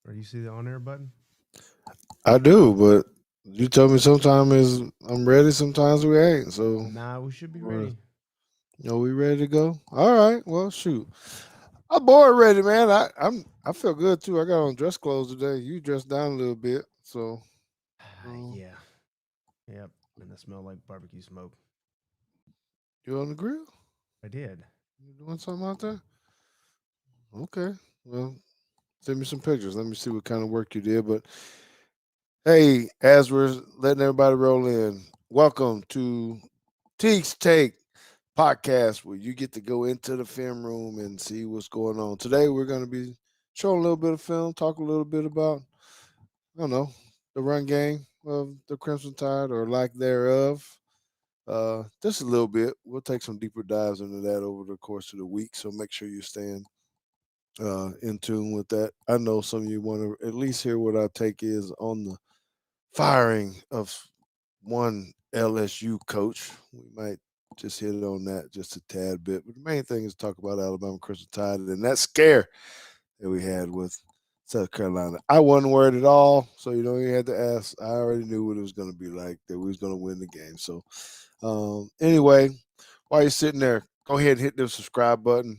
Or you see the on air button? I do, but you tell me sometimes I'm ready, sometimes we ain't. So, Nah, we should be uh, ready. we ready to go? All right. Well, shoot, I'm bored ready, man. I feel good too. I got on dress clothes today. You dressed down a little bit, so uh, Yeah. Yep. And it smelled like barbecue smoke. you on the grill? I did. You doing something out there? Okay. Well, send me some pictures. Let me see what kind of work you did. But hey, as we're letting everybody roll in, welcome to Teague's Take podcast, where you get to go into the film room and see what's going on. Today, we're going to be showing a little bit of film, talk a little bit about, I don't know, the run game of the Crimson Tide or lack thereof. Just a little bit. We'll take some deeper dives into that over the course of the week. So make sure you stand in tune with that. I know some of you want to at least hear what our take is on the firing of one LSU coach. We might just hit on that just a tad bit. But the main thing is talk about Alabama Crimson Tide and that scare that we had with South Carolina. I wasn't worried at all, so you had to ask. I already knew what it was going to be like. That we was going to win the game. So anyway, while you're sitting there, go ahead and hit the subscribe button.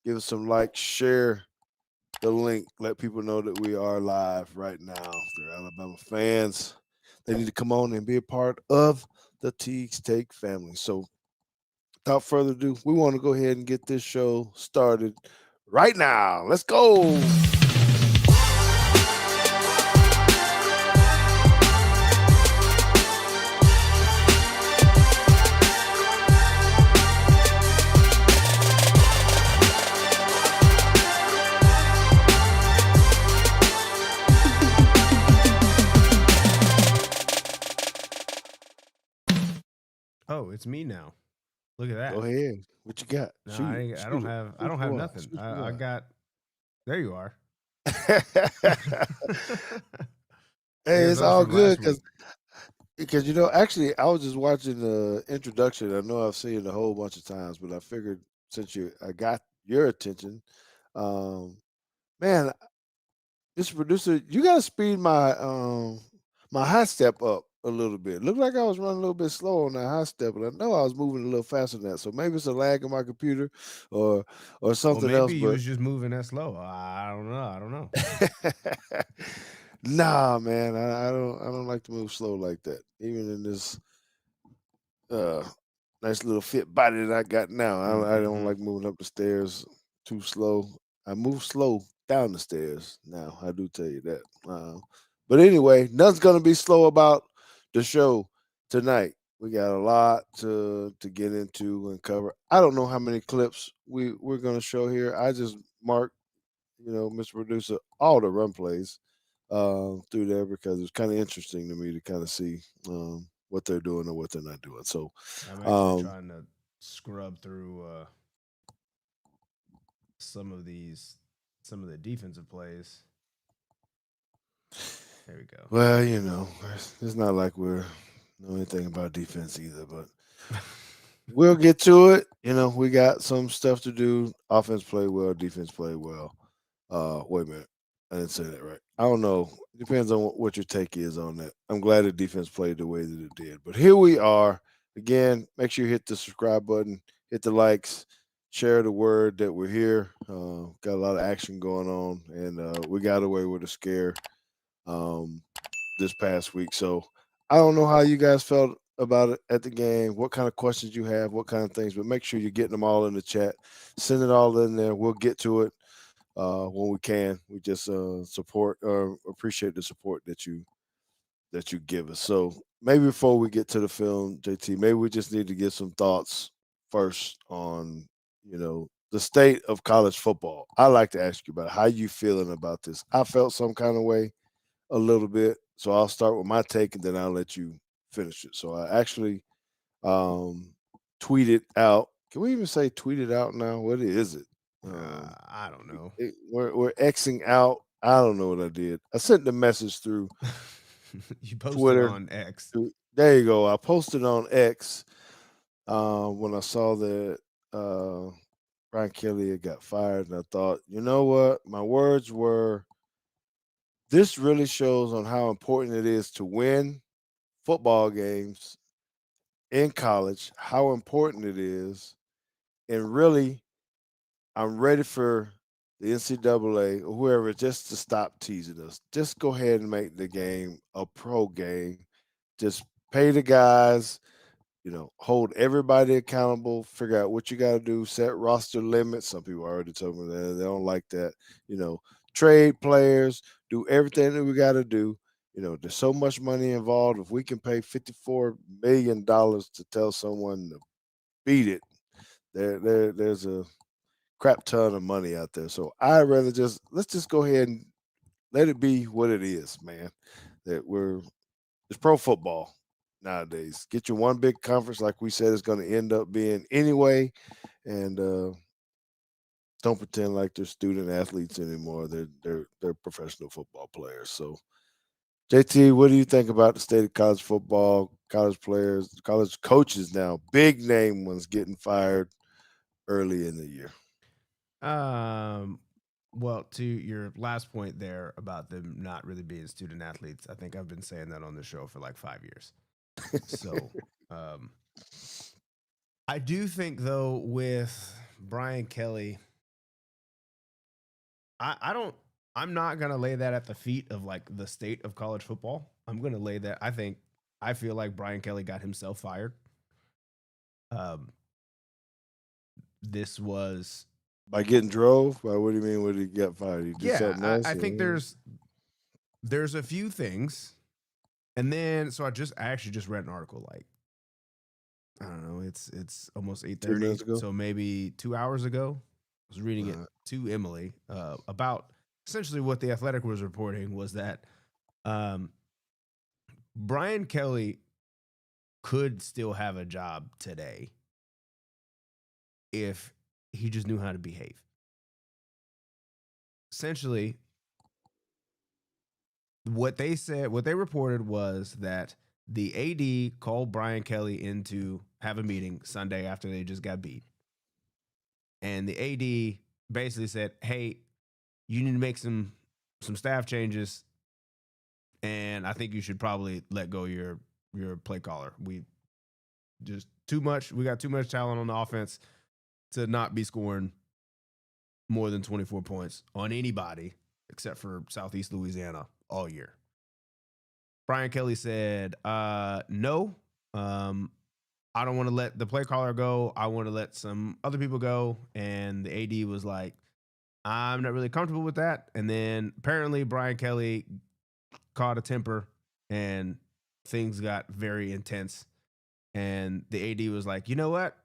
Give us some likes, share the link. Let people know that we are live right now. If they're Alabama fans, they need to come on and be a part of the Teague's Take family. So, without further ado, we want to go ahead and get this show started right now. Let's go. Oh, it's me now. Look at Go that. ahead. What you got? No, Shoot it. I Shoot don't it. have. I Shoot don't your have wad. nothing. Shoot your I wad. got. There you are. Hey, There's it's us all from good last because week. actually, I was just watching the introduction. I know I've seen it a whole bunch of times, but I figured since I got your attention, um, man, this producer, you got to speed my high step up a little bit. Looked like I was running a little bit slow on that high step, and I know I was moving a little faster than that. So maybe it's a lag in my computer, or Well, something else. maybe you But was just moving that slow. I don't know. I don't know. nah, man, I don't like to move slow like that. Even in this uh nice little fit body that I got now, I don't Mm-hmm. like moving up the stairs too slow. I move slow down the stairs now. I do tell you that. But anyway, nothing's gonna be slow about the show tonight. We got a lot to get into and cover. I don't know how many clips we're gonna show here. I just marked, Mr. Producer, all the run plays through there because it's kind of interesting to me to kind of see what they're doing or what they're not doing. So, I'm actually um, trying to scrub through some of some of the defensive plays. There we go. well, it's not like we're know anything about defense either, but we'll get to it. We got some stuff to do. Offense play well, defense play well. Wait a minute, I didn't say that right. I don't know. Depends on what your take is on that. I'm glad the defense played the way that it did. But here we are again. Make sure you hit the subscribe button, hit the likes, share the word that we're here. Got a lot of action going on, and we got away with a scare um, this past week. So I don't know how you guys felt about it at the game, what kind of questions you have, what kind of things, but make sure you're getting them all in the chat. Send it all in there. We'll get to it when we can. We just support or appreciate the support that you give us. So maybe before we get to the film, JT, maybe we just need to get some thoughts first on the state of college football. I like to ask you about how you feeling about this. I felt some kind of way a little bit, so I'll start with my take and then I'll let you finish it. So I actually um, tweeted out. Can we even say tweeted out now? What is it? I don't know. We're Xing out. I don't know what I did. I sent the message through You posted Twitter. on X. There you go. I posted on X when I saw that uh, Brian Kelly had got fired, and I thought, you know what? My words were this really shows on how important it is to win football games in college, how important it is, and really, I'm ready for the NCAA or whoever just to stop teasing us. Just go ahead and make the game a pro game. Just pay the guys, hold everybody accountable, figure out what you got to do, set roster limits. Some people already told me that they don't like that. You know, trade players, do everything that we got to do. There's so much money involved. If we can pay $54 million to tell someone to beat it, there's a crap ton of money out there. So I'd rather let's just go ahead and let it be what it is, man. That it's pro football nowadays. Get your one big conference, like we said, is going to end up being anyway, and don't pretend like they're student athletes anymore. They're professional football players. So, JT, what do you think about the state of college football, college players, college coaches now? Big name ones getting fired early in the year. Um, well, to your last point there about them not really being student athletes, I think I've been saying that on the show for like 5 years. So, um, I do think though with Brian Kelly, I don't. I'm not gonna lay that at the feet of like the state of college football. I'm gonna lay that. I feel like Brian Kelly got himself fired. Um, this was By getting drove? By what do you mean? What did he get fired? He did yeah. something I else? think Or- there's a few things, and then so I actually just read an article like I don't know. It's almost 8:30, 2 minutes ago? so maybe 2 hours ago. I was reading it Uh, to Emily about essentially what the Athletic was reporting was that um, Brian Kelly could still have a job today if he just knew how to behave. Essentially, what they reported was that the AD called Brian Kelly in to have a meeting Sunday after they just got beat. And the AD basically said, "Hey, you need to make some staff changes, and I think you should probably let go your play caller. We just too much. We got too much talent on the offense to not be scoring more than 24 points on anybody except for Southeast Louisiana all year." Brian Kelly said, no, I don't want to let the play caller go. I want to let some other people go. And the AD was like, I'm not really comfortable with that. And then apparently Brian Kelly caught a temper and things got very intense. And the AD was like, you know what?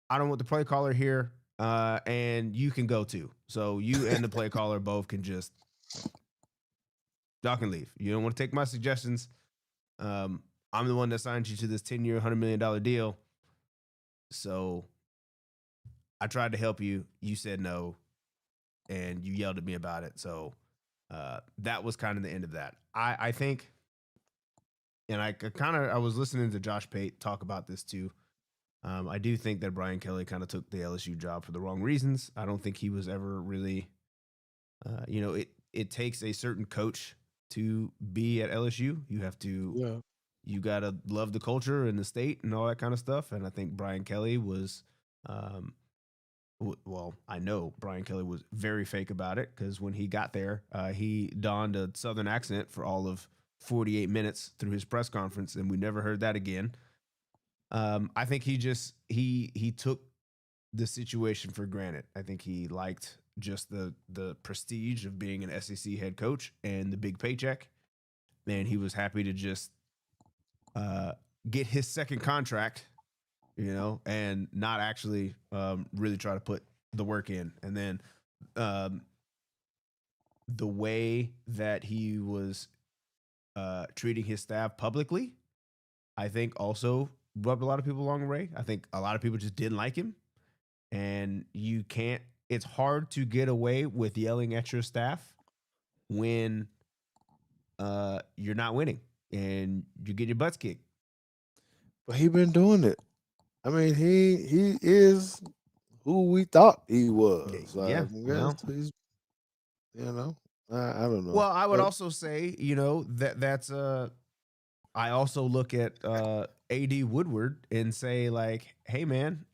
I don't want the play caller here. And you can go too. So you and the play caller both can just y'all can leave. You don't want to take my suggestions. I'm the one that signed you to this 10-year, $100 million deal. So I tried to help you. You said no, and you yelled at me about it. So that was kind of the end of that. I think, and I was listening to Josh Pate talk about this too. I do think that Brian Kelly kind of took the LSU job for the wrong reasons. I don't think he was ever really, it takes a certain coach to be at LSU. You have to yeah. you gotta love the culture and the state and all that kind of stuff. And I think Brian Kelly was, um, well, I know Brian Kelly was very fake about it because when he got there, he donned a Southern accent for all of 48 minutes through his press conference, and we never heard that again. I think he took the situation for granted. I think he liked just the prestige of being an SEC head coach and the big paycheck, and he was happy to just uh, get his second contract, and not actually really try to put the work in. And then um, the way that he was treating his staff publicly, I think also rubbed a lot of people along the way. I think a lot of people just didn't like him. And you can't, it's hard to get away with yelling at your staff when you're not winning and you get your butts kicked. But he been doing it. I mean, he is who we thought he was. I Yeah. guess Well, he's. I don't know. Well, I would But also say, that's I also look at AD Woodward and say like, "Hey man,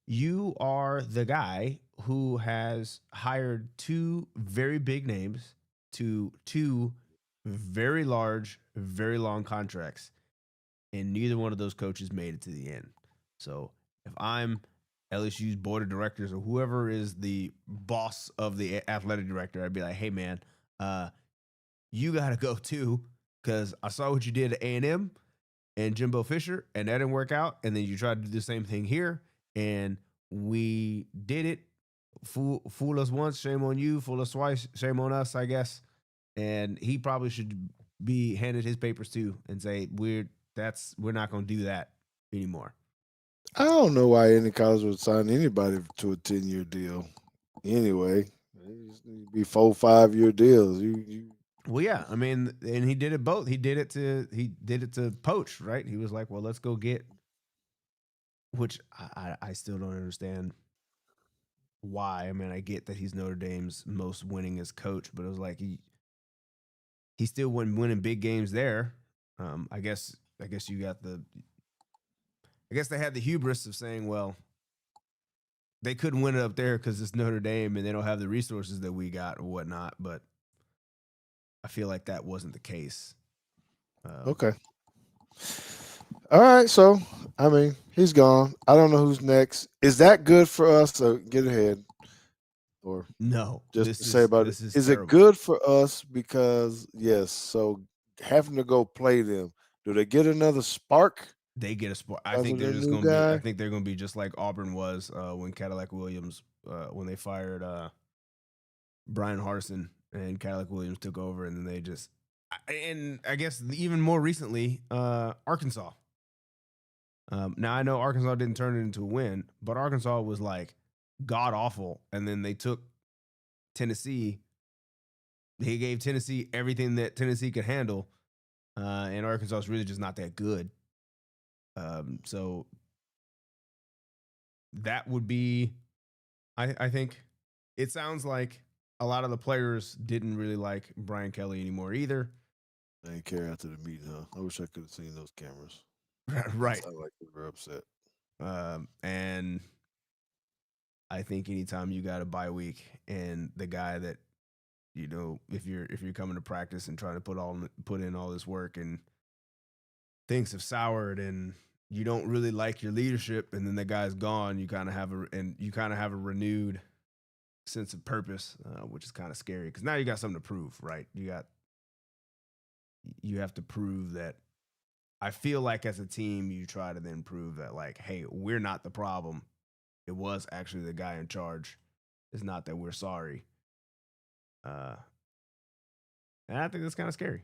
you are the guy who has hired two very big names to two very large, very long contracts, and neither one of those coaches made it to the end. So if I'm LSU's board of directors or whoever is the boss of the athletic director, I'd be like, hey man, you got to go too, because I saw what you did at A&M and Jimbo Fisher, and that didn't work out. And then you tried to do the same thing here, and we did it. Fool us once, shame on you. Fool us twice, shame on us, I guess. And he probably should be handed his papers too and say we're not going to do that anymore. I don't know why any college would sign anybody to a 10-year deal. Anyway, it just need to be 4 5 year deals. You Well, yeah, I mean, and he did it both. He did it to poach, right? He was like, well, let's go get, which I still don't understand why. I mean, I get that he's Notre Dame's most winningest coach, but it was like he still wasn't winning big games there. I guess you got I guess they had the hubris of saying, well, they couldn't win it up there because it's Notre Dame and they don't have the resources that we got or whatnot. But I feel like that wasn't the case. okay? All right. So I mean, he's gone. I don't know who's next. Is that good for us? So get ahead, or No, just to this say is about it. this is Is it terrible. good for us because yes? So having to go play them, do they get another spark They get a sport. I because think of they're their just new going to be. I guy? think they're going to be just like Auburn was when Cadillac Williams when they fired Brian Harson and Cadillac Williams took over, and then they just and I guess even more recently Arkansas. Now I know Arkansas didn't turn it into a win, but Arkansas was like god awful, and then they took Tennessee. He gave Tennessee everything that Tennessee could handle, and Arkansas is really just not that good. So that would be, I think, it sounds like a lot of the players didn't really like Brian Kelly anymore either. They didn't care after the meeting, huh? I wish I could have seen those cameras. Right. Sound like they were upset. And I think anytime you got a bye week and the guy that if you're coming to practice and trying to put in all this work and things have soured and you don't really like your leadership and then the guy's gone, you kind of have a renewed sense of purpose, which is kind of scary because now you got something to prove, right? You have to prove that. I feel like as a team, you try to then prove that, like, hey, we're not the problem. It was actually the guy in charge. It's not that we're sorry. Uh, and I think that's kind of scary.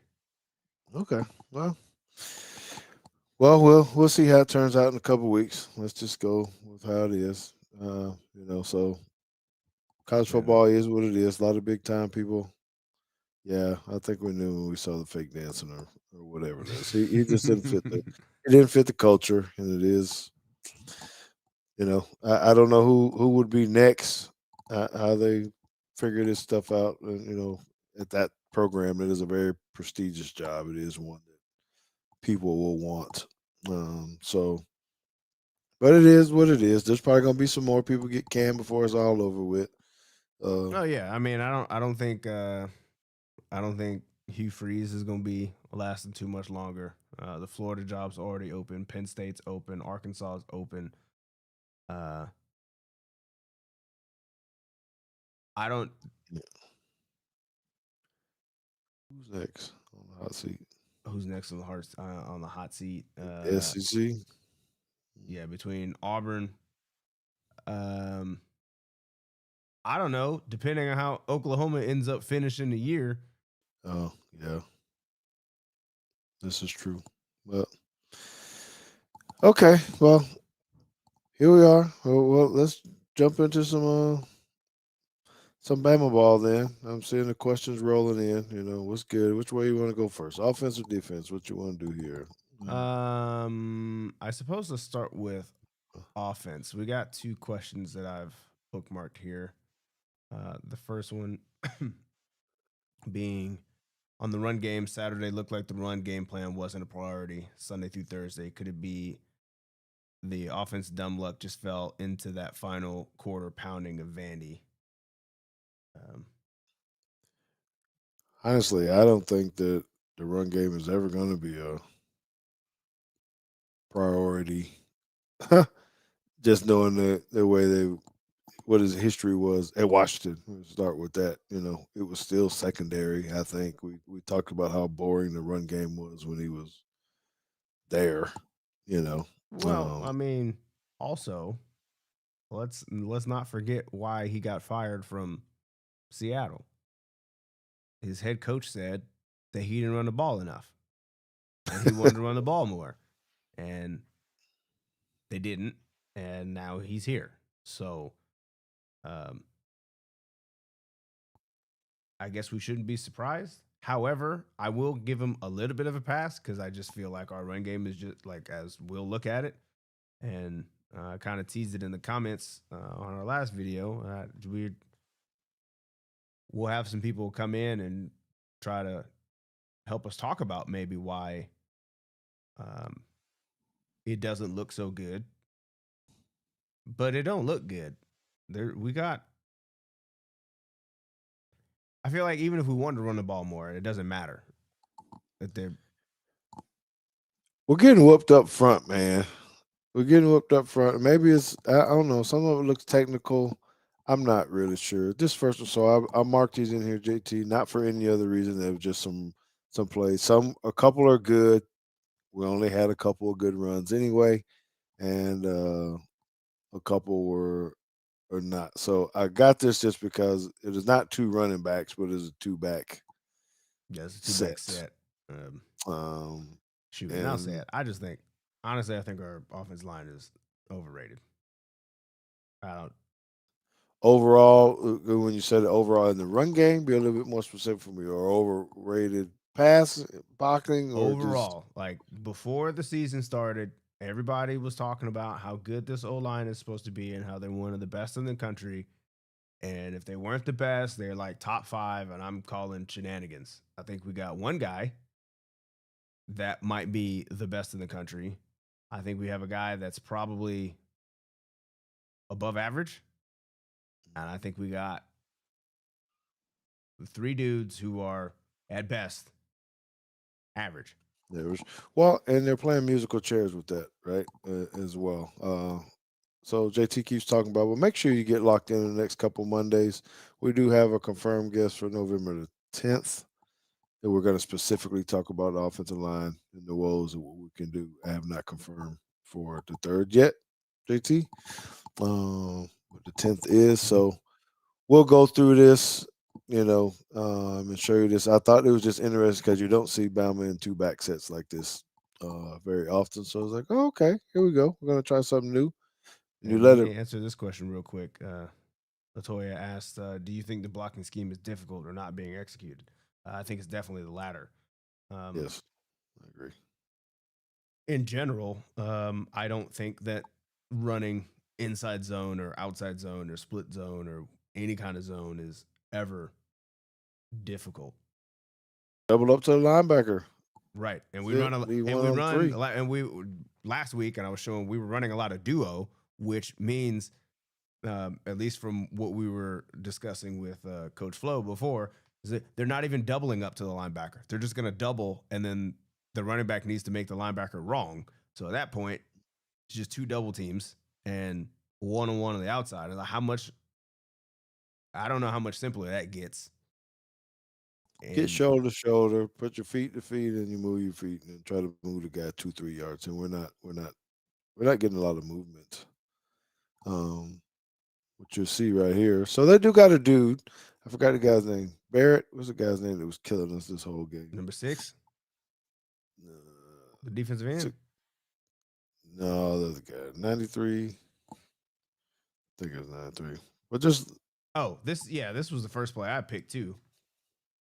Okay. Well, we'll see how it turns out in a couple weeks. Let's just go with how it is. So college Yeah. football is what it is. A lot of big time people. Yeah, I think we knew when we saw the fake dancing or whatever it is. He just didn't fit the it didn't fit the culture, and it is. I don't know who would be next. How they figure this stuff out. At that program, it is a very prestigious job. It is one that people will want. But it is what it is. There's probably gonna be some more people get canned before it's all over with. Oh yeah, I mean, I don't think Hugh Freeze is going to be lasting too much longer. The Florida job's already open. Penn State's open. Arkansas is open. Uh, I don't. Yeah. Who's next on the hot seat? Who's next on the hot seat? SEC. Yeah, between Auburn. Um, I don't know. Depending on how Oklahoma ends up finishing the year. Oh yeah, this is true. Well, okay. Well, here we are. Well, let's jump into some Bama ball then. I'm seeing the questions rolling in. What's good? Which way you want to go first? Offense or defense? What you want to do here? I suppose let's start with offense. We got two questions that I've bookmarked here. The first one being on the run game. Saturday looked like the run game plan wasn't a priority. Sunday through Thursday, could it be the offense dumb luck just fell into that final quarter pounding of Vandy? Um, Honestly, I don't think that the run game is ever going to be a priority. Just knowing the way they what his history was at Washington. We'll start with that. It was still secondary. I think we talked about how boring the run game was when he was there. You know, well, I mean, also let's not forget why he got fired from Seattle. His head coach said that he didn't run the ball enough, and he wanted to run the ball more, and they didn't, and now he's here. So, um, I guess we shouldn't be surprised. However, I will give him a little bit of a pass because I just feel like our run game is just like, as we'll look at it, and kind of teased it in the comments on our last video. We'll have some people come in and try to help us talk about maybe why um, it doesn't look so good, but it don't look good. There, we got. I feel like even if we wanted to run the ball more, it doesn't matter. That they're we're getting whooped up front, man. We're getting whooped up front. Maybe it's I don't know. Some of it looks technical. I'm not really sure. This first one, so I marked these in here, JT, not for any other reason. They were just some plays. A couple are good. We only had a couple of good runs anyway, and a couple were not. So I got this just because it is not two running backs, but it's a two back yeah, it's a two back set. set. Um, Um, Shoot, and I'll say and it. I just think, honestly, I think our offense line is overrated. I don't. overall, when you said overall in the run game, be a little bit more specific for me, or overrated pass blocking, or just Overall, like before the season started, everybody was talking about how good this O line is supposed to be and how they're one of the best in the country. And if they weren't the best, they're like top five. And I'm calling shenanigans. I think we got one guy that might be the best in the country. I think we have a guy that's probably above average. And I think we got three dudes who are at best average. there was well, and they're playing musical chairs with that, right, as well. So JT keeps talking about, well, make sure you get locked in the next couple Mondays. We do have a confirmed guest for November the 10th. And we're going to specifically talk about the offensive line and the woes and what we can do. I have not confirmed for the third yet, JT. What the 10th is. So we'll go through this, and show you this. I thought it was just interesting because you don't see Bama in two back sets like this very often. So I was like, oh, okay, here we go. We're going to try something new. New And let letter. me answer this question real quick. Latoya asked, "Do you think the blocking scheme is difficult or not being executed?" I think it's definitely the latter. Um, Yes, I agree. in general, I don't think that running inside zone or outside zone or split zone or any kind of zone is ever difficult. Double up to the linebacker. Right, and That's we it. run a Leave and one we on run a three. lot, and we last week, and I was showing we were running a lot of duo, which means at least from what we were discussing with Coach Flo before, is that they're not even doubling up to the linebacker. They're just going to double, and then the running back needs to make the linebacker wrong. So at that point, it's just two double teams and one on one on the outside. And how much? I don't know how much simpler that gets. Get And shoulder to shoulder, put your feet to feet, and you move your feet and try to move the guy 2-3 yards. And we're not getting a lot of movement. What you'll see right here. So they do got a dude. I forgot the guy's name. Barrett. What's the guy's name that was killing us this whole game? number 6, Uh, the defensive end. no, the other guy. 93. I think it was 93. But just Oh, this was the first play I picked too,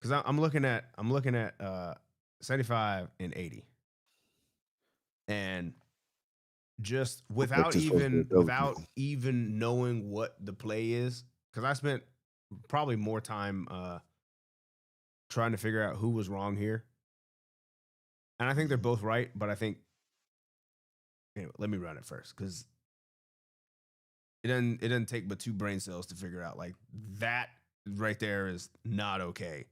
because I'm looking at 75 and 80, and just look like this supposed to be a double without team. even knowing what the play is, because I spent probably more time trying to figure out who was wrong here. And I think they're both right, but I think anyway, let me run it first because it doesn't take but two brain cells to figure out like that right there is not okay.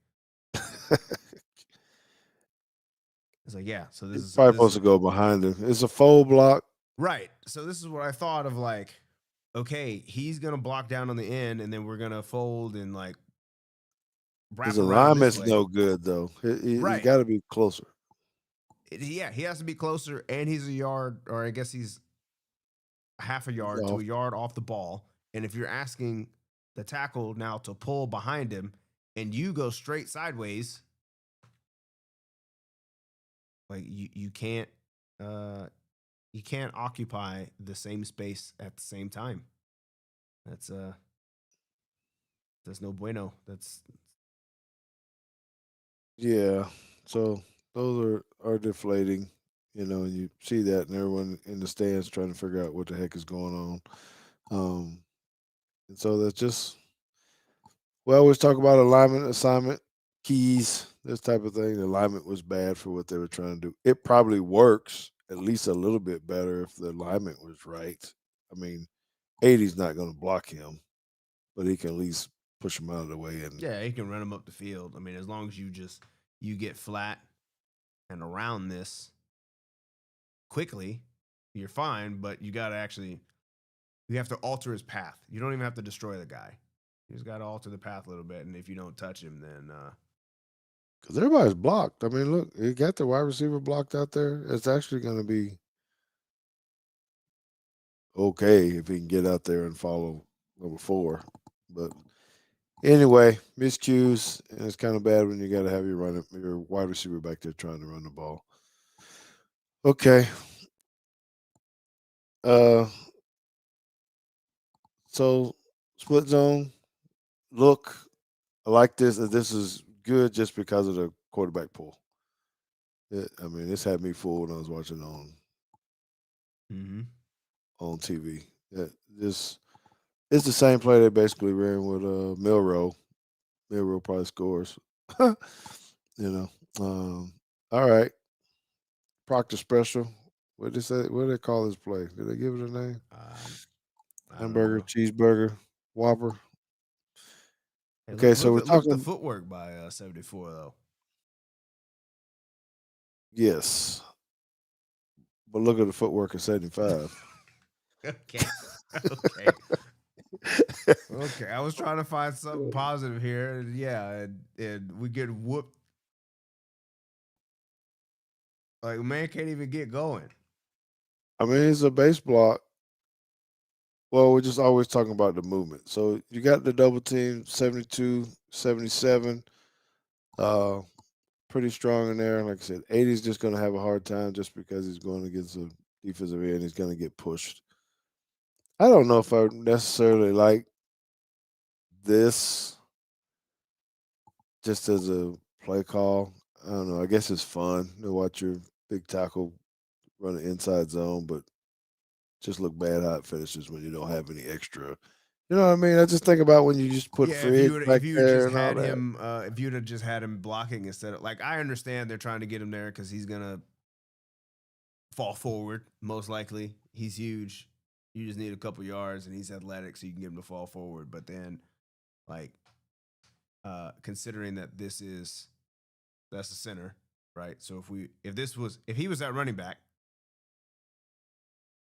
It's like, yeah, so He's this is probably this supposed is to go behind him. It's a fold block. right. So this is what I thought of like, okay, he's gonna block down on the end, and then we're gonna fold and like His wrap around this alignment's way. no good though. He's Right. got to be closer. Yeah, he has to be closer, and he's a yard, or I guess he's half a He's yard to off. a yard off the ball. And if you're asking the tackle now to pull behind him, and you go straight sideways, like uh you can't occupy the same space at the same time. That's that's no bueno. That's Yeah. So those are deflating. And you see that, and everyone in the stands trying to figure out what the heck is going on. And so that's just we always talk about alignment, assignment, keys, this type of thing. The alignment was bad for what they were trying to do. It probably works at least a little bit better if the alignment was right. I mean, 80's not going to block him, but he can at least push him out of the way. And yeah, he can run him up the field. I mean, as long as you get flat and around this quickly, you're fine. But you have to alter his path. You don't even have to destroy the guy. You just got to alter the path a little bit, and if you don't touch him, then because everybody's blocked. I mean, look, you got the wide receiver blocked out there. It's actually going to be okay if he can get out there and follow number 4. But anyway, miscues, and it's kind of bad when you got to have your wide receiver back there trying to run the ball. Okay. Uh, so split zone. Look, I like this. This is good just because of the quarterback pull. I mean, this had me fooled when I was watching mm-hmm. on TV. This it's the same play they basically ran with Milrow. Milrow probably scores. you know. All right. Proctor special. What did they say? What did they call this play? Did they give it a name? I don't Hamburger, know. cheeseburger, Whopper. Hey, Okay, so we're look at the talking. footwork by 74 though. Yes, but look at the footwork of 75. Okay, okay, okay. I was trying to find something positive here, and yeah, and we get whooped. Like man can't even get going. I mean, it's a base block. Well, we're just always talking about the movement. So you got the double team 72, 77. Uh, pretty strong in there. Like I said, 80's just going to have a hard time just because he's going against a defensive end. He's going to get pushed. I don't know if I necessarily like this just as a play call. I don't know. I guess it's fun to watch your big tackle run an inside zone, but just look bad how it finishes when you don't have any extra. You know what I mean? I just think about when you just put Yeah, Fridge back if you there just and all had that. him, if you'd have just had him blocking instead of like, I understand they're trying to get him there because he's gonna fall forward most likely. He's huge. You just need a couple yards, and he's athletic, so you can get him to fall forward. But then, like, considering that that's the center, right? So if he was that running back,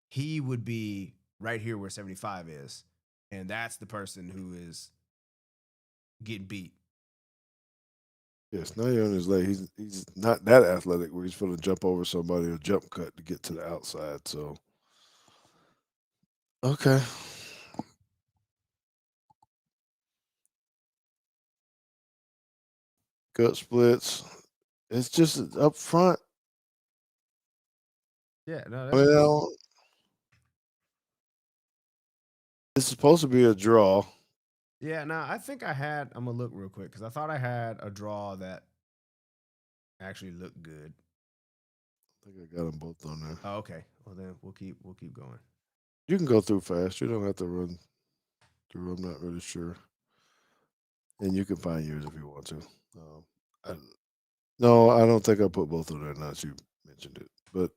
he would be right here where 75 is, and that's the person who is getting beat. Yes, now you're on his leg. He's not that athletic where he's going to jump over somebody or jump cut to get to the outside. So okay, gut splits. It's just up front. Yeah, no, I that's mean, just it's supposed to be a draw. yeah. No, I think I had. I'm gonna look real quick because I thought I had a draw that actually looked good. I think I got them both on there. Oh, okay. Well, then we'll keep going. You can go through fast. You don't have to run through. I'm not really sure. and you can find yours if you want to. I, no, I don't think I put both of them. Not you mentioned it, but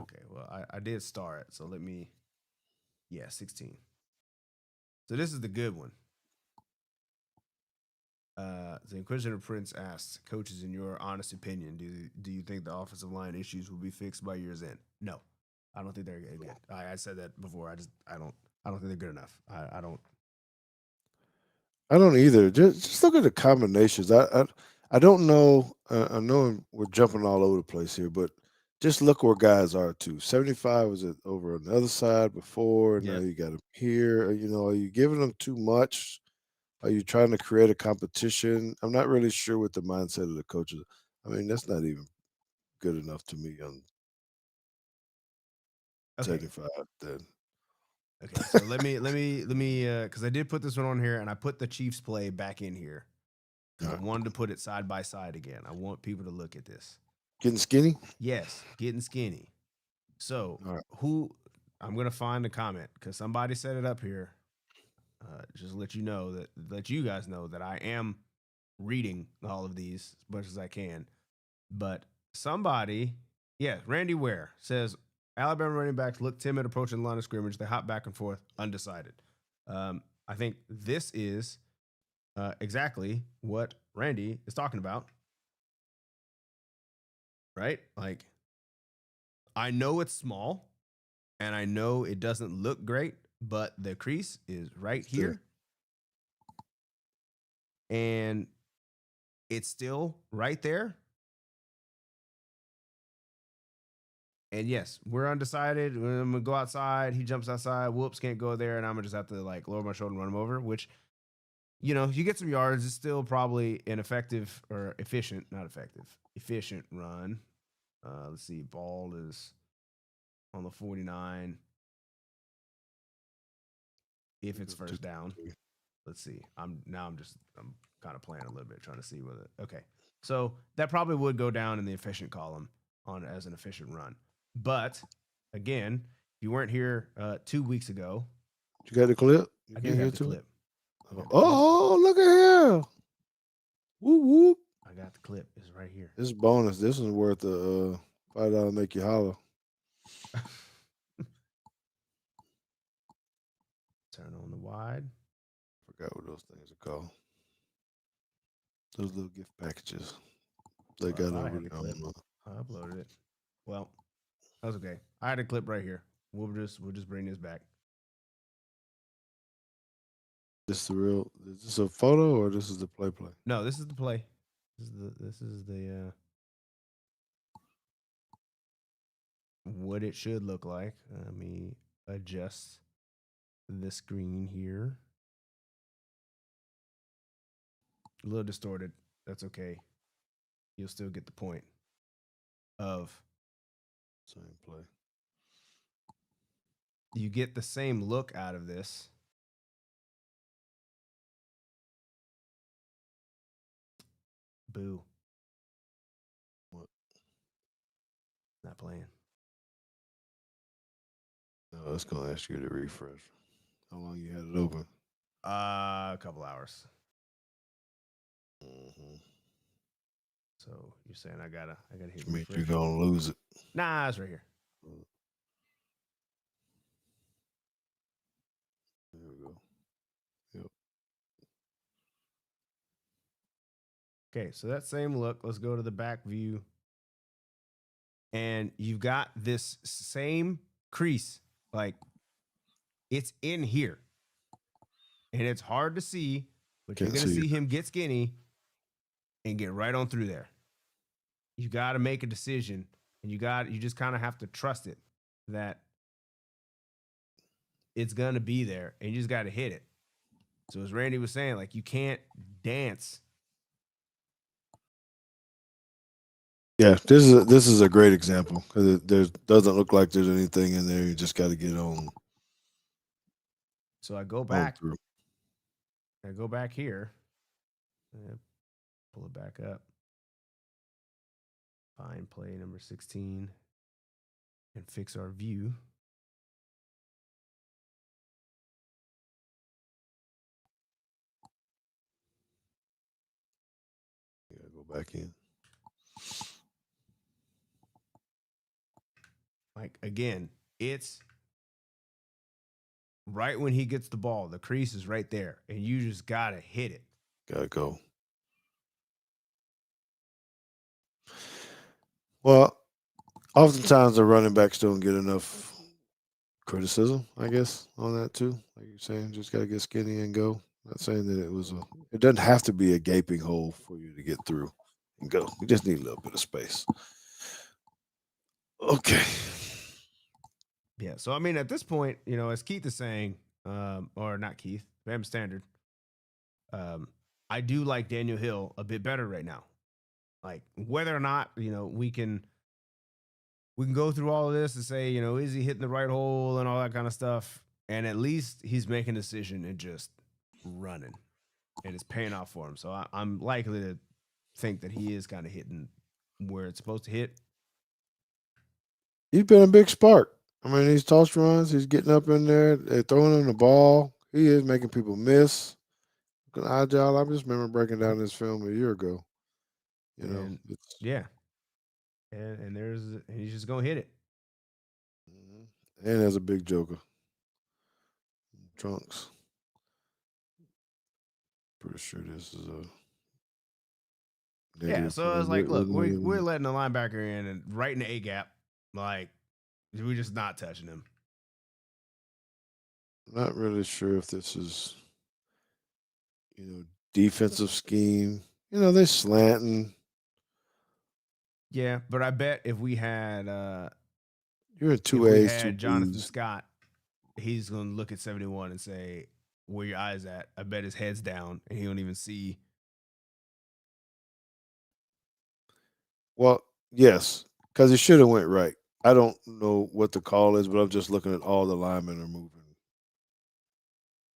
Okay, well, I did star it, so let me. Yeah, 16. So this is the good one. The Inquisitor Prince asks, coaches, in your honest opinion, do you think the offensive line issues will be fixed by year's end? No, I don't think they're good. I said that before. I don't think they're good enough. I don't. I don't either. Just look at the combinations. I don't know. I know we're jumping all over the place here, but just look where guys are too. 75 was over on the other side before, and now Yep. you got them here. Are you giving them too much? Are you trying to create a competition? I'm not really sure what the mindset of the coaches. I mean, that's not even good enough to me on Okay. 75. Then Okay. So let me because I did put this one on here, and I put the Chiefs play back in here because I Alright. wanted to put it side by side again. I want people to look at this. Getting skinny. Yes, getting skinny. So All right. who? I'm gonna find the comment because somebody set it up here. Just let you guys know that I am reading all of these as much as I can. But somebody, yeah, Randy Ware says Alabama running backs look timid approaching the line of scrimmage. They hop back and forth, undecided. I think this is exactly what Randy is talking about, right? Like, I know it's small and I know it doesn't look great, but the crease is right It's there. here. And it's still right there. And yes, we're undecided. I'm gonna go outside. He jumps outside. Whoops, can't go there. And I'm gonna just have to like lower my shoulder and run him over, which, you get some yards. It's still probably an effective or efficient, not effective, efficient run. Let's see. Ball is on the 49. If it's first down, let's see. I'm kind of playing a little bit, trying to see whether. Okay. So that probably would go down in the efficient column on as an efficient run. But again, if you weren't here 2 weeks ago, You got the clip? You I do can't have hear the to it? clip. I got the clip. Oh, look at here. Whoop, whoop. I got the clip. It's right here. This is bonus. This is worth a $5 make you holler. Turn on the wide. Forgot what those things are called. Those little gift packages they Well, I got thought I over had the there. clip. I uploaded it. Well, that's okay. I had a clip right here. We'll just bring this back. This the real? Is this a photo or this is the play? No, this is the play. This is the what it should look like. Let me adjust the screen here. A little distorted. That's okay. You'll still get the point of Same play. you get the same look out of this. Boo. What? Not playing. No, it's gonna ask you to refresh. How long you had it open? A couple hours. Mm-hmm. So you're saying I gotta hit I mean, refresh? you're gonna lose it. Nah, it's right here. There we go. Yep. Okay, so that same look. Let's go to the back view. And you've got this same crease. Like, it's in here. And it's hard to see, but Can't you're going to see see it. him get skinny and get right on through there. You got to make a decision, and you just kind of have to trust it that it's going to be there, and you just got to hit it. So as Randy was saying, like, you can't dance. Yeah, this is a great example because there doesn't look like there's anything in there. You just got to get on. So I go On back. through. I go back here. Pull it back up. Find play number 16 and fix our view. back in. Like, again, it's right when he gets the ball, the crease is right there, and you just got to hit it. Gotta go. Well, oftentimes the running backs don't get enough criticism, I guess, on that too. Like you're saying, just gotta get skinny and go. Not saying that it doesn't have to be a gaping hole for you to get through and go. You just need a little bit of space. Okay. Yeah. So, I mean, at this point, as Keith is saying, or not Keith, Bam Standard, um, I do like Daniel Hill a bit better right now. Like, whether or not, we can go through all of this and say, is he hitting the right hole and all that kind of stuff. And at least he's making a decision and just running, and it's paying off for him. So I'm likely to think that he is kind of hitting where it's supposed to hit. He's been a big spark. I mean, he's tossed runs. He's getting up in there. They're throwing him the ball. He is making people miss. Agile. I just remember breaking down this film a year ago. And It's yeah, and he's just gonna hit it. and as a big joker. Trunks. Pretty sure this is a Yeah, negative. so it's like, look, we're letting the linebacker in and right in the A gap, like we're just not touching him. Not really sure if this is, defensive scheme. They're slanting. Yeah, but I bet if we had You're in if two we A's, two had Jonathan B's. Scott, he's gonna look at 71 and say, "Where your eyes at?" I bet his head's down and he don't even see. Well, yes, because it should have went right. I don't know what the call is, but I'm just looking at all the linemen are moving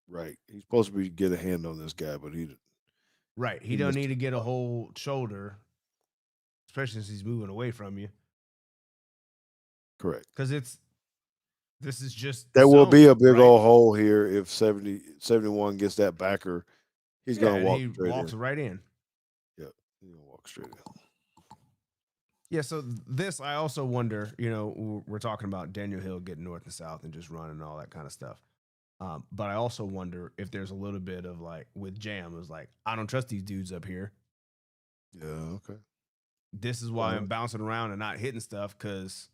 right. He's supposed to get a hand on this guy, but Right, he he don't missed need it. to get a whole shoulder, especially since he's moving away from you, Correct. because this is just There will be zone, a big right? old hole here if 71 gets that backer. He's Yeah, gonna and walk he straight walks in. right in. Yep, he's gonna walk straight in. Yeah, so this I also wonder. We're talking about Daniel Hill getting north and south and just running and all that kind of stuff. But I also wonder if there's a little bit of like with Jam is like I don't trust these dudes up here. Yeah, okay. This is why I'm bouncing around and not hitting stuff because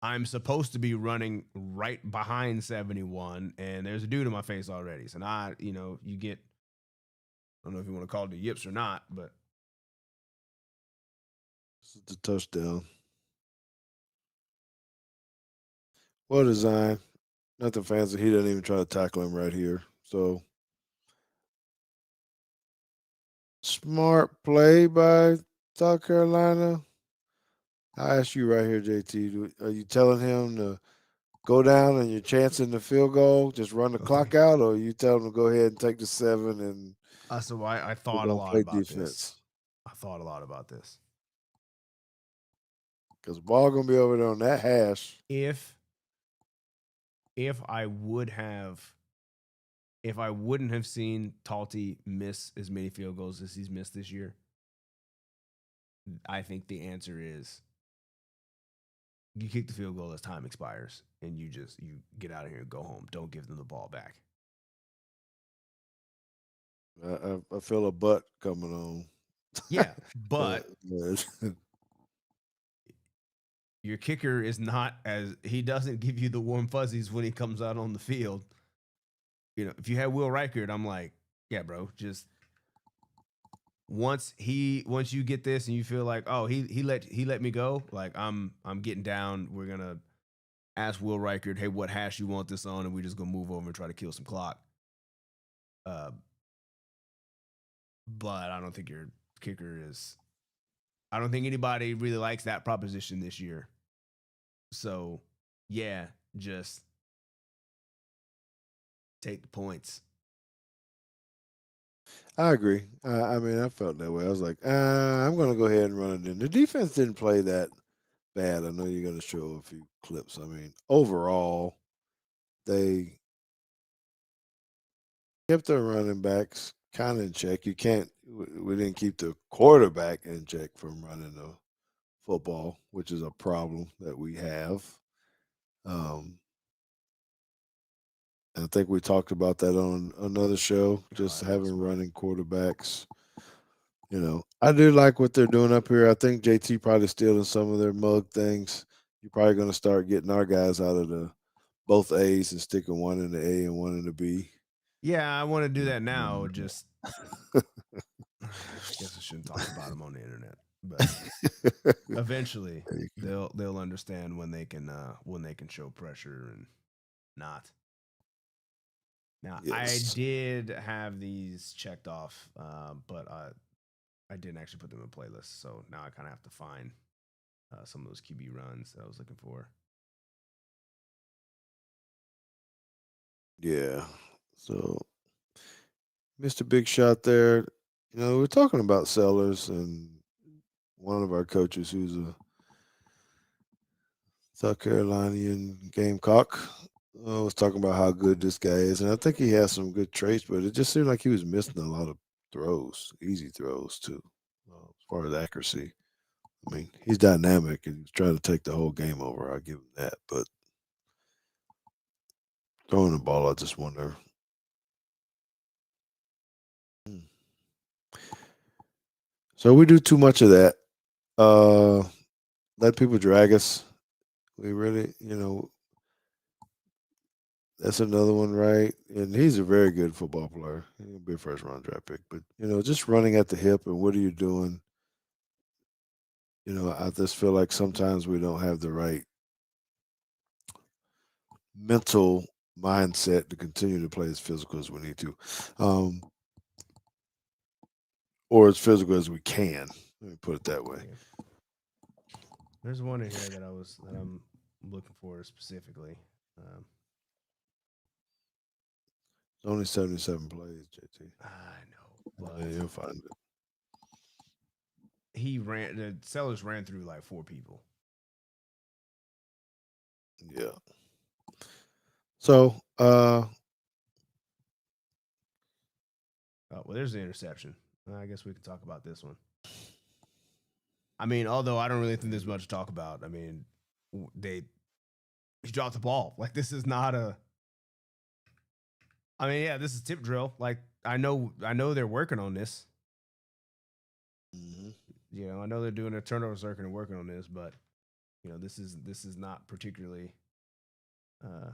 I'm supposed to be running right behind 71, and there's a dude in my face already. So now, you get, I don't know if you want to call it the yips or not, but This is the touchdown. Well designed. Nothing fancy. He doesn't even try to tackle him right here. So smart play by South Carolina. I ask you right here, JT. Are you telling him to go down and you're chancing the field goal, just run the okay. clock out, or you tell him to go ahead and take the 7 and So I we're thought a gonna lot play about this. defense I thought a lot about this. because the ball gonna be over there on that hash. If I would have, if I wouldn't have seen Talty miss as many field goals as he's missed this year, I think the answer is you kick the field goal as time expires and you get out of here and go home. Don't give them the ball back. I feel a butt coming on. Yeah, but Uh, your kicker is not as he doesn't give you the warm fuzzies when he comes out on the field. If you had Will Reichard, I'm like, yeah, bro, just once you get this and you feel like, oh, he let me go, like I'm getting down. We're gonna ask Will Reichard, hey, what hash you want this on, and we're just gonna move over and try to kill some clock. Uh, but I don't think your kicker is. I don't think anybody really likes that proposition this year. So, yeah, just take the points. I agree. I mean, I felt that way. I was like, I'm going to go ahead and run it in. The defense didn't play that bad. I know you're going to show a few clips. I mean, overall, they kept their running backs, kind of in check. You can't. We didn't keep the quarterback in check from running the football, which is a problem that we have. Um, I think we talked about that on another show. Just I know, having smart. running quarterbacks. I do like what they're doing up here. I think JT probably stealing some of their mug things. You're probably going to start getting our guys out of the both A's and sticking one in the A and one in the B. Yeah, I want to do that now. Just, I guess I shouldn't talk about them on the internet, but eventually they'll understand when they can show pressure and not. Now, I Yes. did have these checked off, but I didn't actually put them in a playlist. So now I kind of have to find some of those QB runs that I was looking for. Yeah. So Mr. Big Shot there. We're talking about Sellers and one of our coaches who's a South Carolinian Gamecock. Was talking about how good this guy is, and I think he has some good traits, but it just seemed like he was missing a lot of throws, easy throws too, as far as accuracy. I mean, he's dynamic and he's trying to take the whole game over. I'll give him that, but throwing the ball, I just wonder. Hmm. So we do too much of that. Let people drag us. We really, that's another one, right? And he's a very good football player. He'll be a first round draft pick. But, just running at the hip and what are you doing? I just feel like sometimes we don't have the right mental mindset to continue to play as physical as we need to. Um, or as physical as we can. Let me put it that way. Yeah. There's one in here that I'm looking for specifically. Um, It's only 77 plays, JT. I know, Yeah, but you'll find it. the sellers ran through like four people. Yeah. So, Oh, well, there's the interception. I guess we can talk about this one. I mean, although I don't really think there's much to talk about. I mean, they he dropped the ball. Like this is not a. I mean, yeah, this is tip drill. Like I know they're working on this. mhm. I know they're doing a turnover circuit and working on this, but this is not particularly uh,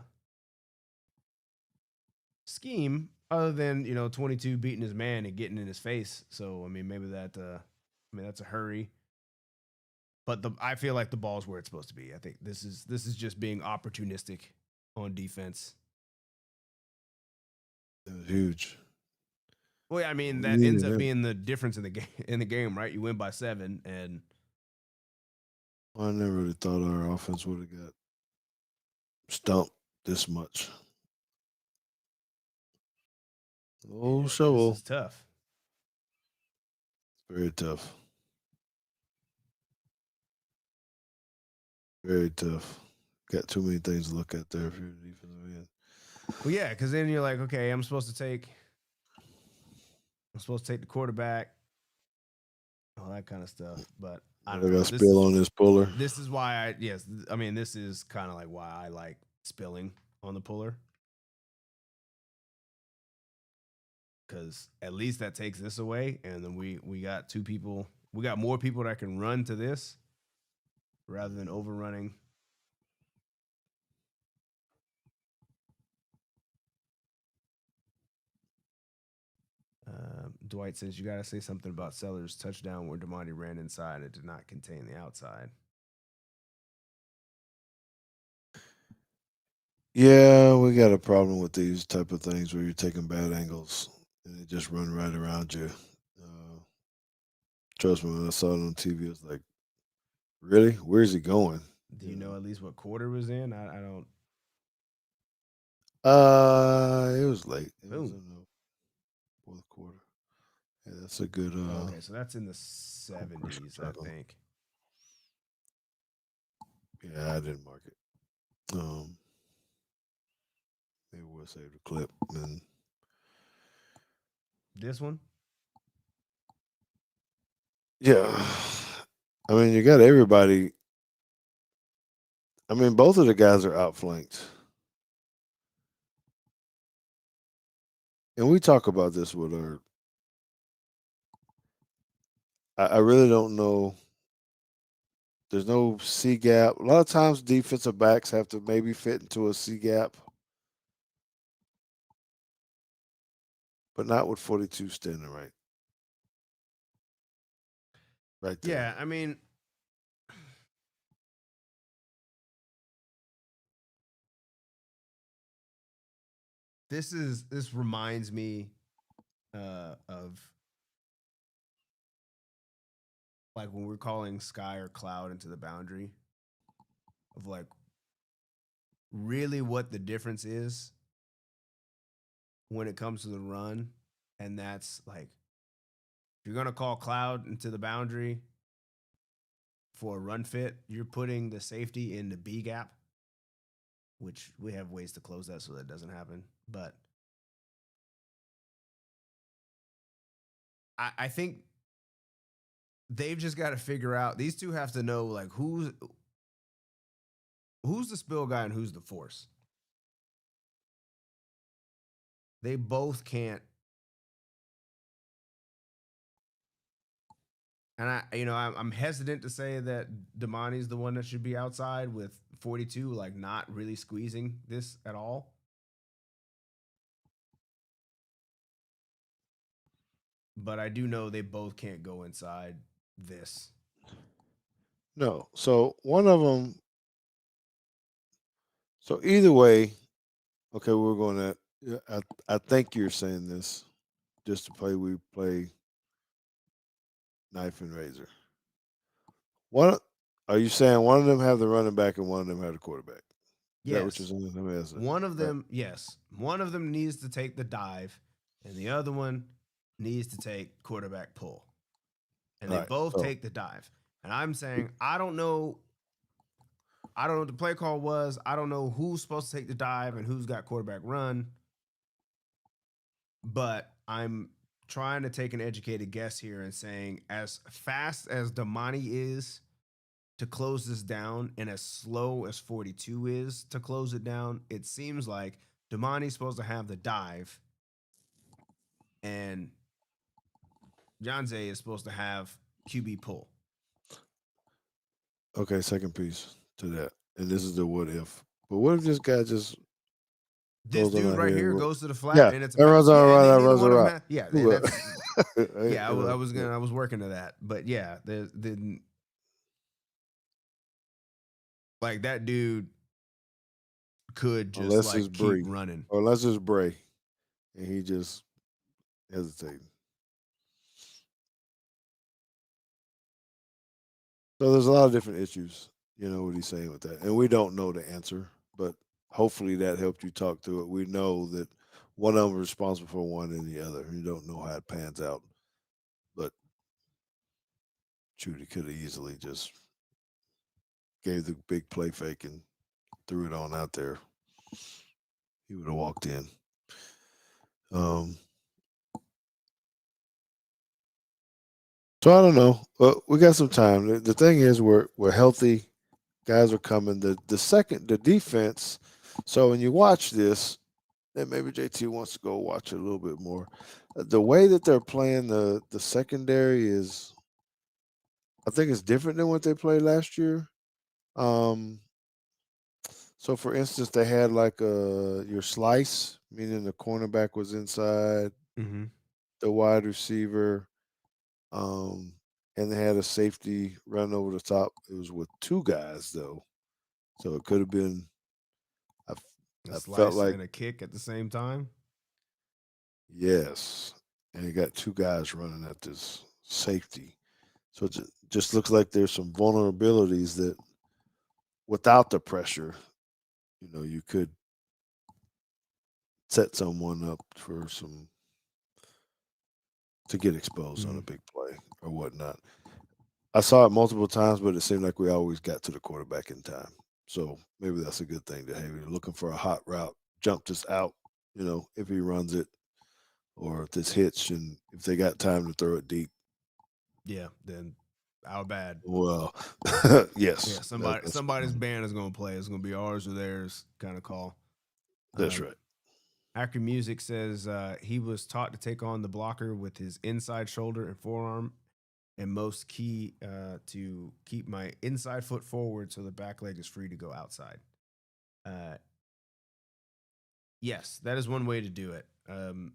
scheme other than 22 beating his man and getting in his face. So I mean, maybe that's a hurry. But I feel like the ball's where it's supposed to be. I think this is just being opportunistic on defense. It was huge. Well, yeah, I mean We that ends needed up him. being the difference in the game, right? You win by 7, and I never really thought our offense would have got stumped this much. Oh, this shovel. is tough. Very tough. Very tough. Got too many things to look at there if you're a defensive end. Well, yeah, because then you're like, okay, I'm supposed to take the quarterback, all that kind of stuff. But I don't I know. got spill on this puller. This is why I mean this is kind of like why I like spilling on the puller, because at least that takes this away, and then we got we got more people that can run to this rather than overrunning. Dwight says you got to say something about Sellers' touchdown where Demonte ran inside and it did not contain the outside. Yeah, we got a problem with these type of things where you're taking bad angles and they just run right around you. Uh, Trust me, when I saw it on TV, I was like, really? Where's he going? Do you know at least what quarter was in? I don't. It was late. It was Boom. in the fourth quarter. Yeah, that's a good Oh, okay, so that's in the commercial 70s, I title. think. Yeah, I didn't mark it. Maybe we'll save the clip and This one? Yeah. I mean, you got everybody. I mean, both of the guys are outflanked. And we talk about this with our. I really don't know. There's no C gap. A lot of times, defensive backs have to maybe fit into a C gap, but not with 42 standing right there. Yeah, I mean, this reminds me of like when we're calling sky or cloud into the boundary of like really what the difference is when it comes to the run, and that's like if you're gonna call cloud into the boundary for a run fit, you're putting the safety in the B gap, which we have ways to close that so that doesn't happen. But I think they've just got to figure out. These two have to know like who's the spill guy and who's the force. They both can't. And I'm hesitant to say that Damani's the one that should be outside with 42, like not really squeezing this at all. But I do know they both can't go inside this. No. So one of them. So either way, okay, we're going to. I think you're saying this just to play. We play knife and razor. One. Are you saying one of them have the running back and one of them have the quarterback? Is that what you're Yes. saying? Let me ask that. One of Right. them, yes. One of them needs to take the dive, and the other one needs to take quarterback pull. And All they right. both So take the dive. And I'm saying, I don't know. I don't know what the play call was. I don't know who's supposed to take the dive and who's got quarterback run. But I'm trying to take an educated guess here and saying, as fast as Damani is to close this down and as slow as 42 is to close it down, it seems like Damani's supposed to have the dive and Janze is supposed to have QB pull. okay, second piece to that, and this is the what if. But what if this guy just This goes on dude out right here? here goes to the flat Yeah, and it's a that runs on a yeah, and run, that neither runs a one of them route. has, yeah, Who and will? that's yeah. Yeah. I was working to that, but yeah, the like that dude could just Unless it's like keep Bree, running. or unless it's Bray, and he just hesitating. So there's a lot of different issues, what he's saying with that. And we don't know the answer, but hopefully that helped you talk through it. We know that one of them is responsible for one and the other. You don't know how it pans out. But Judy could have easily just gave the big play fake and threw it on out there. He would have walked in. Um, so I don't know. But we got some time. The thing is we're healthy. Guys are coming. The defense. So when you watch this, then maybe JT wants to go watch it a little bit more. The way that they're playing the secondary is, I think, it's different than what they played last year. Um, so for instance, they had like your slice, meaning the cornerback was inside, Mm-hmm. the wide receiver, um, and they had a safety run over the top. It was with two guys though, so it could have been. I, A I felt slice like and a kick at the same time. yes, and you got two guys running at this safety. So it just looks like there's some vulnerabilities that without the pressure, you could set someone up for some to get exposed on Mm-hmm. a big play or whatnot. I saw it multiple times, but it seemed like we always got to the quarterback in time. So maybe that's a good thing to have. You're looking for a hot route, jump this out, if he runs it, or if it's hitched and if they got time to throw it deep. Yeah, then our bad. Well, Yeah, yes, somebody's band is going to play. It's going to be ours or theirs kind of call. That's right. Actor Music says he was taught to take on the blocker with his inside shoulder and forearm, and most key to keep my inside foot forward so the back leg is free to go outside. Yes, that is one way to do it. And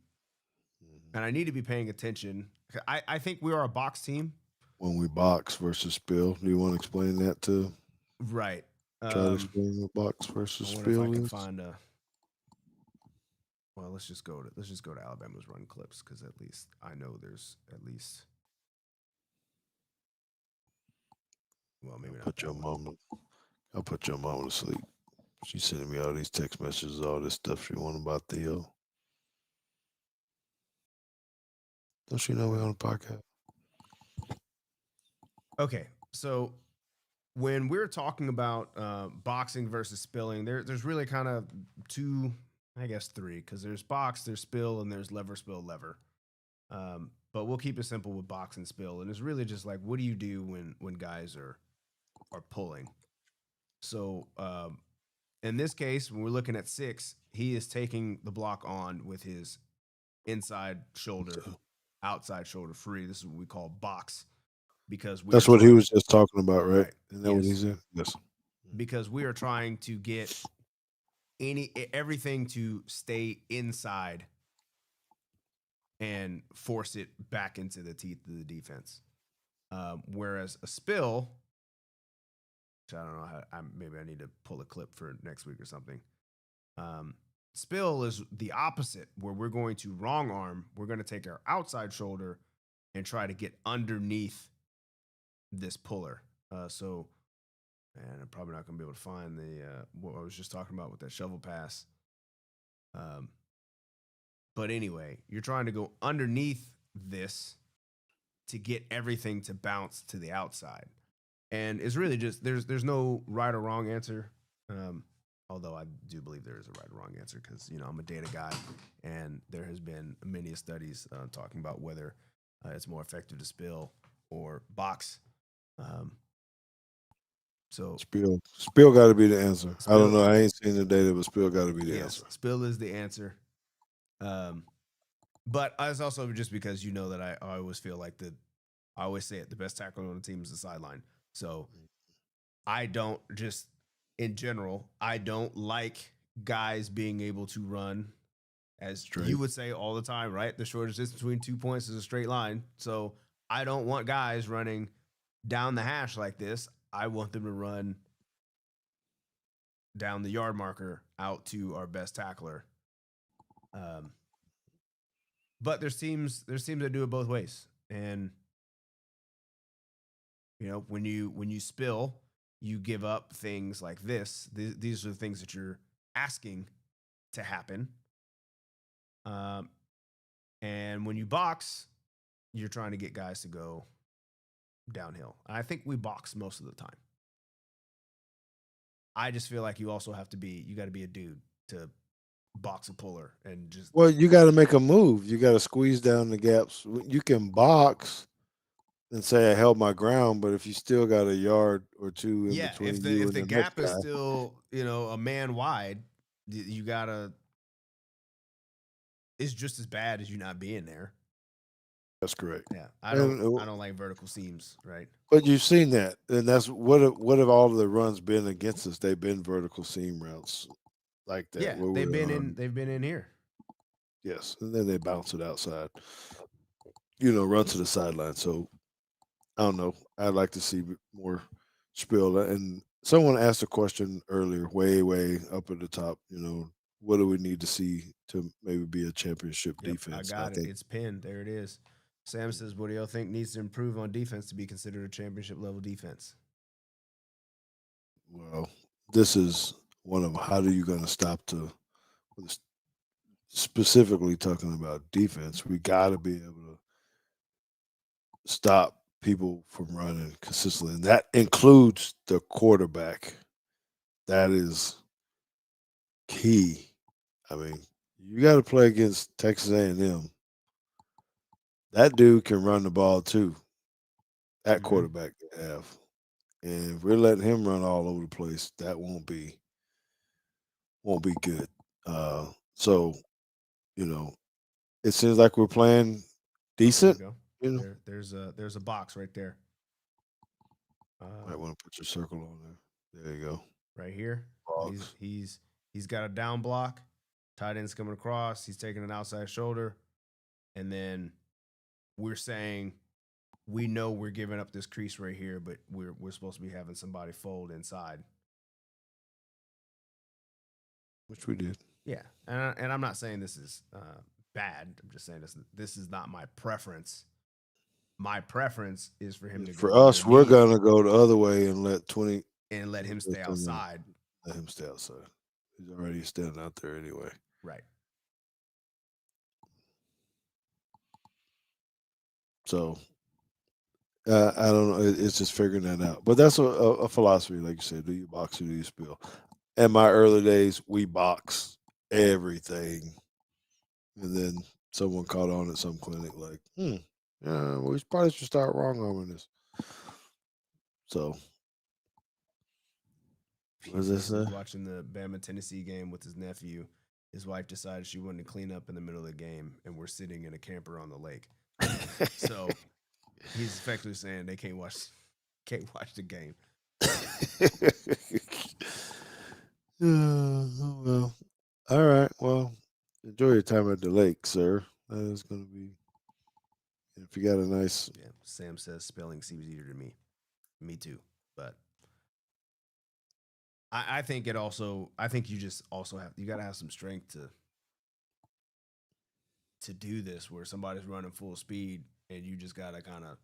I need to be paying attention. I think we are a box team. When we box versus spill, do you want to explain that too? Right. Try to explain what box versus I wonder if spill I can is. find a. Well, let's just go to Alabama's run clips because at least I know there's at least. Well, maybe not. I'll put your mama to sleep. She's sending me all these text messages, all this stuff she wanted about Theo. Don't she know we're on a podcast? Okay, so when we're talking about boxing versus spilling, there's really kind of two, I guess three, because there's box, there's spill, and there's lever, spill, lever. But we'll keep it simple with box and spill, and it's really just like, what do you do when guys are pulling? So in this case, when we're looking at 6, he is taking the block on with his inside shoulder, outside shoulder free. This is what we call box because that's what he was just talking about, right? Isn't that what he said? Yes. Because we are trying to get everything to stay inside and force it back into the teeth of the defense. Whereas a spill, which I don't know how, maybe I need to pull a clip for next week or something. Spill is the opposite, where we're going to wrong arm. We're going to take our outside shoulder and try to get underneath this puller. So, and I'm probably not going to be able to find the what I was just talking about with that shovel pass. But anyway, you're trying to go underneath this to get everything to bounce to the outside. And it's really just there's no right or wrong answer. Although I do believe there is a right or wrong answer because, I'm a data guy and there has been many studies talking about whether it's more effective to spill or box. So spill got to be the answer. I don't know. I ain't seen the data, but spill got to be the answer. Spill is the answer. But it's also just because that I always feel like I always say it, the best tackler on the team is the sideline. So I don't just, in general, I don't like guys being able to run, as you would say all the time, right? The shortest distance between 2 points is a straight line. So I don't want guys running down the hash like this. I want them to run down the yard marker out to our best tackler. But there's teams that do it both ways. And when you spill, you give up things like this. These are the things that you're asking to happen. And when you box, you're trying to get guys to go downhill. I think we box most of the time. I just feel like you also got to be a dude to box a puller and just. Well, you got to make a move. You got to squeeze down the gaps. You can box and say I held my ground, but if you still got a yard or two in between if the gap is still a man wide, you gotta. It's just as bad as you not being there. That's correct. Yeah, I don't like vertical seams, right? But you've seen that, and that's what have all of the runs been against us? They've been vertical seam routes like that. Yeah, they've been in here. Yes, and then they bounce it outside. Run to the sideline. So I don't know. I'd like to see more spill. And someone asked a question earlier, way up at the top. What do we need to see to maybe be a championship defense? I got it. It's pinned. There it is. Sam says, what do y'all think needs to improve on defense to be considered a championship level defense? Well, this is one of how are you going to stop specifically talking about defense. We got to be able to stop people from running consistently. And that includes the quarterback. That is key. I mean, you got to play against Texas A&M that dude can run the ball too. That Mm-hmm. quarterback they have, and if we're letting him run all over the place, that won't be good. So you know, it seems like we're playing There we decent. go. You know, There's a box right there. might want to put your circle on there. There you go. Right here. He's Box. he's he's got a down block. Tight end's coming across. He's taking an outside shoulder, and then we're saying we know we're giving up this crease right here, but we're supposed to be having somebody fold inside. Which we did. Yeah, and I'm not saying this is bad. I'm just saying this is not my preference. My preference is for him to For go us, we're underneath gonna go the other way and let 20 and let him stay let them outside. let him stay outside. He's already standing out there anyway. Right. So I don't know. It's just figuring that out. But that's a philosophy, like you said. Do you box or do you spill? In my early days, we box everything, and then someone caught on at some clinic like, yeah, we probably should start wrong arming this. So what He does says this he's say? watching the Bama Tennessee game with his nephew. His wife decided she wanted to clean up in the middle of the game, and we're sitting in a camper on the lake. So he's effectively saying they can't watch the game. Oh, well, all right. Well, enjoy your time at the lake, sir. That is going to be. If you got a nice, Yeah, Sam says spelling seems easier to me. Me too, but I think it also. I think you just also have you got to have some strength to do this, where somebody's running full speed and you just got to kind of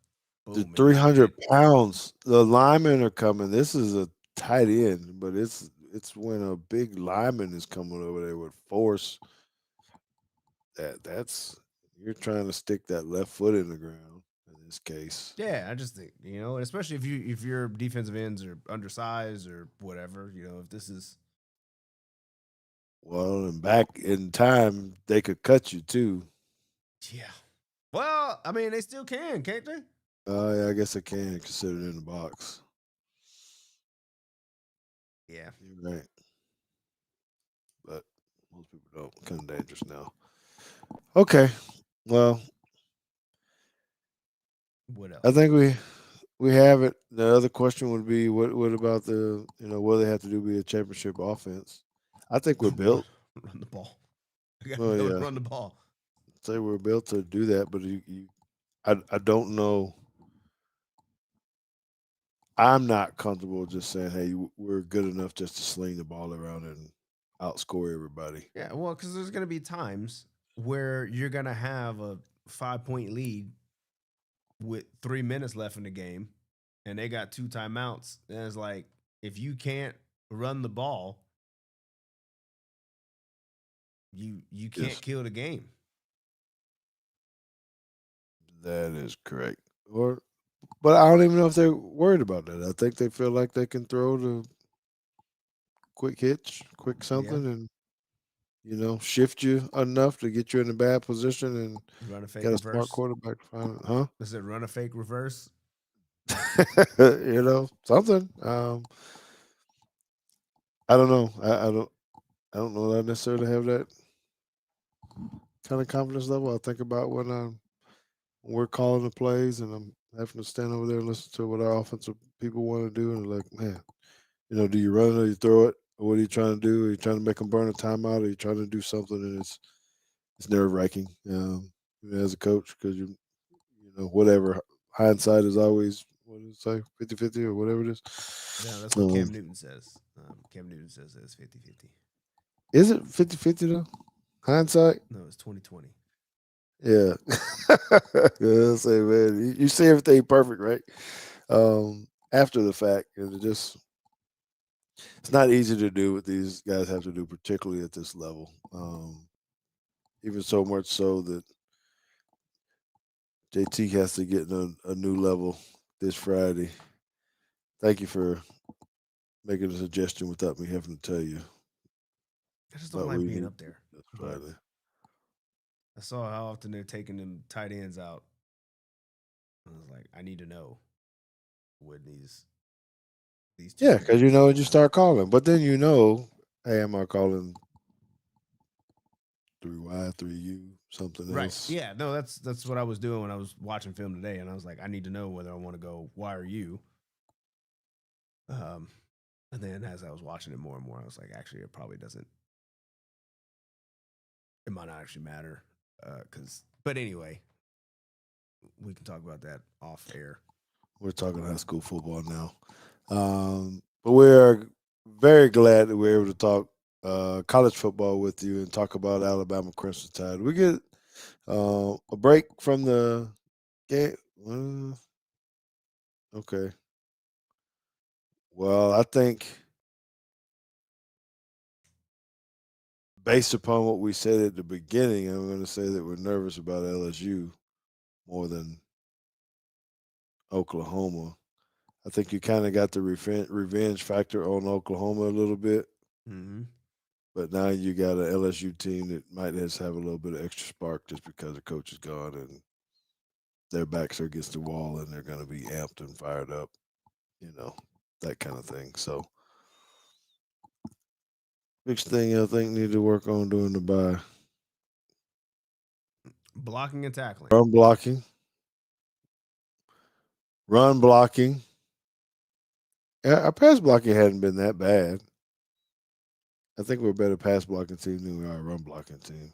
the boom and knock 300 it. pounds, the linemen are coming. This is a tight end, but it's when a big lineman is coming over there with force. That's you're trying to stick that left foot in the ground in this case. Yeah, I just think especially if your defensive ends are undersized or whatever, if this is Well, and back in time, they could cut you too. yeah. Well, I mean, they still can, can't they? Yeah, I guess I can consider it in the box. Yeah. You're right, but most people don't. Kind of dangerous now. Okay, well, What I else? think we have it. The other question would be, what about the what do they have to do to be a championship offense? I think we're run, built. run the ball. I got to Well, be able to yeah, run the ball. say we're built to do that, but I don't know. I'm not comfortable just saying, "Hey, we're good enough just to sling the ball around and outscore everybody." Yeah, well, because there's going to be times where you're going to have a 5 point lead with 3 minutes left in the game, and they got two timeouts. And it's like if you can't run the ball, you can't Yes, kill the game. that is correct. But I don't even know if they're worried about that. I think they feel like they can throw the quick hitch, quick Yeah, something, and shift you enough to get you in a bad position and run a fake got a smart reverse. quarterback to find it, huh? Is it run a fake reverse? Something. I don't know. I don't know that I necessarily have that kind of confidence level. I think about when we're calling the plays and I'm having to stand over there and listen to what our offensive people want to do, and like, man, do you run it or you throw it? Or what are you trying to do? Are you trying to make them burn a timeout? Or are you trying to do something? And it's nerve wracking as a coach because whatever hindsight is always what did it say 50-50 or whatever it is. Yeah, that's what Um, Cam Newton says. Cam Newton says it's 50-50. is it 50-50 though? Hindsight? No, it's 2020. Yeah. Yeah, I say, man, you see everything perfect, right? After the fact, and it's not easy to do what these guys have to do, particularly at this level. Even so much so that JT has to get a new level this Friday. Thank you for making a suggestion without me having to tell you I just don't about like what you being need up there, this but Friday. I saw how often they're taking them tight ends out, I was like, I need to know when these two Yeah, because games. you start calling, but then hey, am I calling 3Y, 3U, something Right. else? Yeah. No, that's what I was doing when I was watching film today, and I was like, I need to know whether I want to go Y or U. Um, and then as I was watching it more and more, I was like, actually, it probably doesn't. It might not actually matter. But anyway, we can talk about that off air. We're talking high school football now. But we're very glad that we're able to talk college football with you and talk about Alabama Crimson Tide. We get a break from the game. Okay. Well, I think based upon what we said at the beginning, I'm going to say that we're nervous about LSU more than Oklahoma. I think you kind of got the revenge factor on Oklahoma a little bit, Mm-hmm. but now you got an LSU team that might just have a little bit of extra spark just because the coach is gone and their backs are against the wall and they're going to be amped and fired up, you know, that kind of thing. So, next thing I think need to work on doing the bye. Blocking and tackling. Run blocking, run blocking. Yeah, our pass blocking hadn't been that bad. I think we're a better pass blocking team than we are a run blocking team.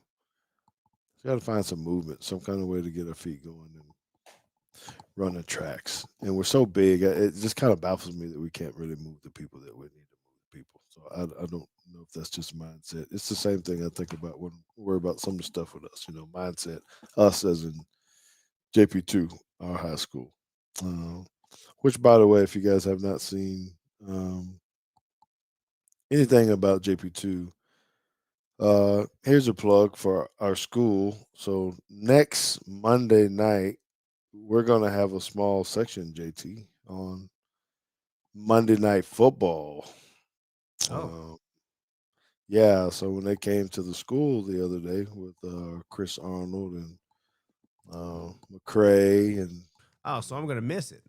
Got to find some movement, some kind of way to get our feet going and run the tracks. And we're so big, it just kind of baffles me that we can't really move the people that we need to move the people. So I don't know if that's just mindset. It's the same thing I think about when we worry about some of the stuff with us. Mindset. Us as in JP2, our high school. Uh, which, by the way, if you guys have not seen anything about JP2, here's a plug for our school. So next Monday night, we're gonna have a small section, JT, on Monday Night Football. Oh, Uh, yeah, so when they came to the school the other day with Chris Arnold and McCray and so I'm gonna miss it.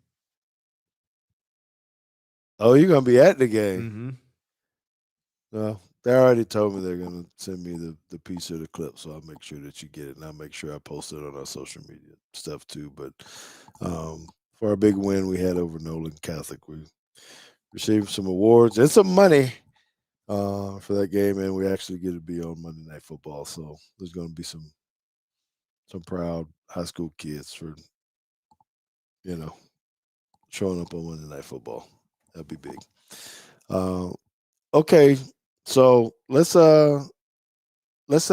oh, you're gonna be at the game. Mm-hmm. No, they already told me they're gonna send me the piece of the clip, so I'll make sure that you get it, and I'll make sure I post it on our social media stuff too. But for our big win we had over Nolan Catholic, we received some awards and some money for that game, and we actually get to be on Monday Night Football. So there's going to be some proud high school kids for you know showing up on Monday Night Football. That'd be big. Uh, okay, so let's say